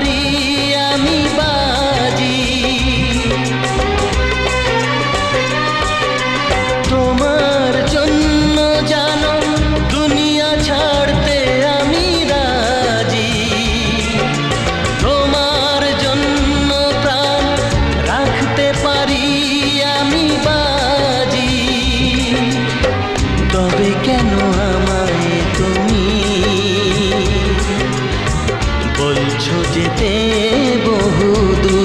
পারি আমি বাজি। তোমার জন্য জানো দুনিয়া ছাড়তে আমি রাজি। তোমার জন্য প্রাণ রাখতে পারি আমি বাজি। তবে কেন আমায় তুমি বলছো যেতে বহুদূর?